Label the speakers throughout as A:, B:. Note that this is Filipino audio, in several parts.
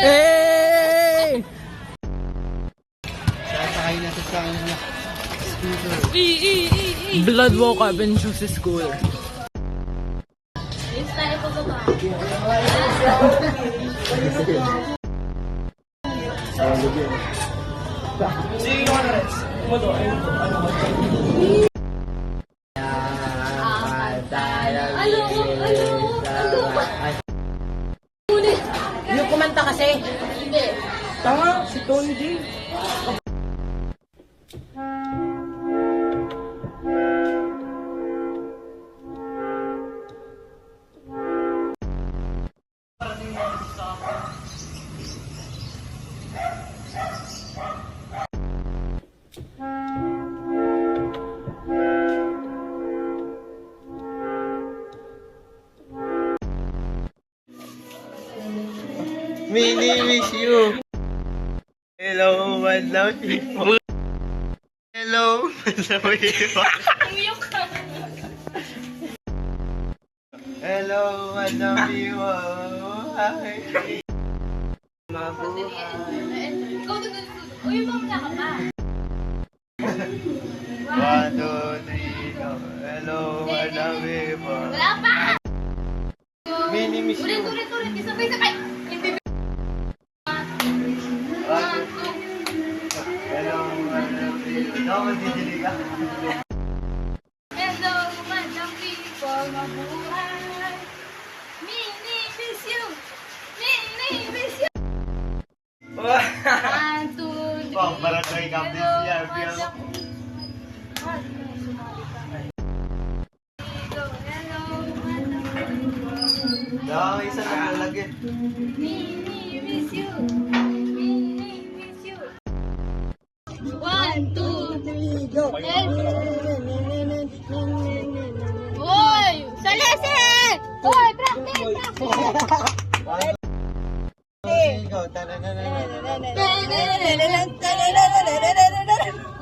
A: Hey!
B: Sasakay na sa kanya. Scooter.
A: Blood walk up in sa school.
C: Tayo po ba?
A: Yung kumanta kasi.
C: Hindi.
A: Tama, si Tony G.
B: Mini miss you. Hello, madam people. Hello, madam people.
C: Umiyok ka.
B: Hello, madam people. Hi. Mabuhay.
C: Ikaw doon. Uy, mamla ka pa.
B: 1, 2, 3, go. Hello, madam people.
C: Wala pa!
B: Mini miss you.
C: Ulit. Isabay. Hindi.
B: Hello, madam people. No, magdidinig ka.
C: Hello, madam people, mabuhay. Mini miss you. One, two, three.
B: Wow, barangay captain si Arbiel. No, isa na lalagyan.
C: Mini miss you. One, two, three, go. Hoy! Sa lesson! Hoy, practice!
B: Go,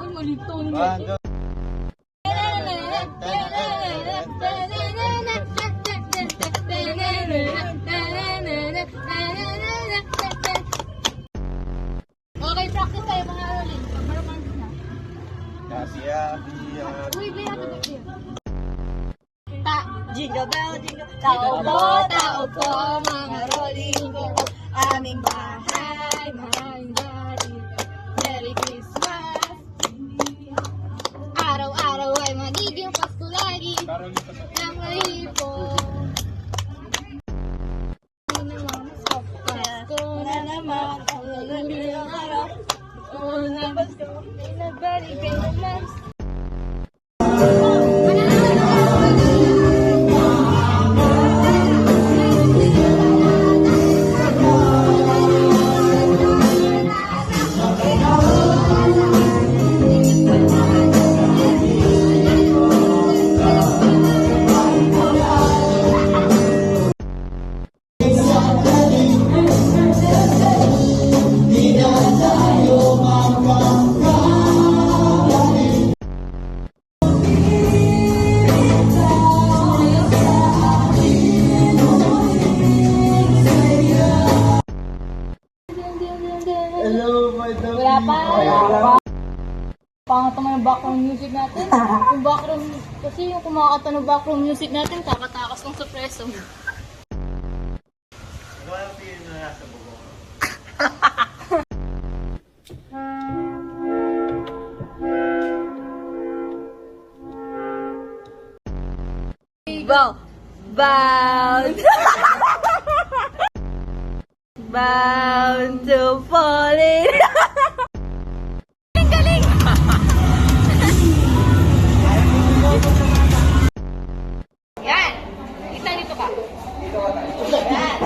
C: Uy, malito naman.
B: One, two.
C: Okay, practice tayo mga rolling. Pag-romance na.
B: Kasya.
C: Uy, baya ka dito. Jingle bell, jingle. Tao po, mga rolling ko. Aming bahay, maraming galing. Merry Christmas. Araw-araw ay magiging Pasko lagi. Ang hipo. Pasko na naman. Ang lagay ng araw. Unang Pasko. Nagbalik kay naman.
B: Hello, madam.
C: Wala pa. Pangat naman yung background music natin. Yung background, kasi yung kumakata ng background music natin, kakatakas ng suppresso.
B: Ano ang tingin na nasa buko?
C: Bound. Bound to falling. Galing! Yan! Isa dito ka. Yan!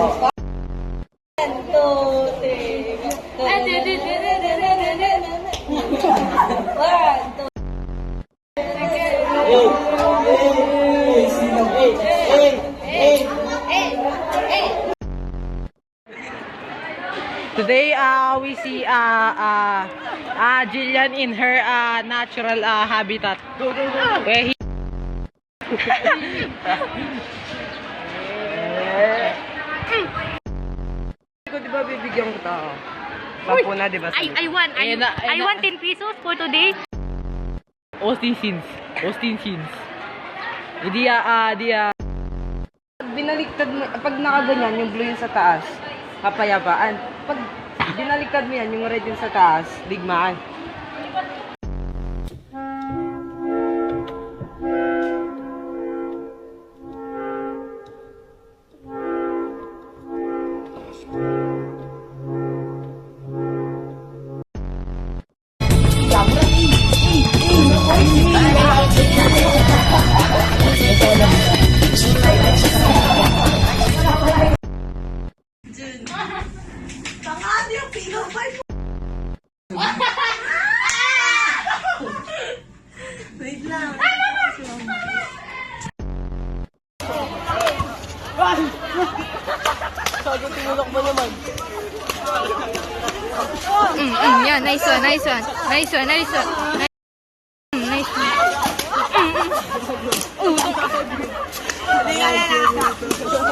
A: Today, we see Jillian in her natural habitat. Where he
B: bibigyan ko tao. 10 na, di ba?
D: I want.
A: Ayan na, ayan
D: I
A: na.
D: want 10 pesos for today.
A: Austin Sins. Austin Sins. Hindi
E: Pag binaliktad mo, pag nakaganyan, yung blue yung sa taas, kapayapaan. Pag binaliktad mo yan, yung red yung sa taas, digmaan.
D: Yeah, nice one. Nice one. Nice one. Nice one. Nice one.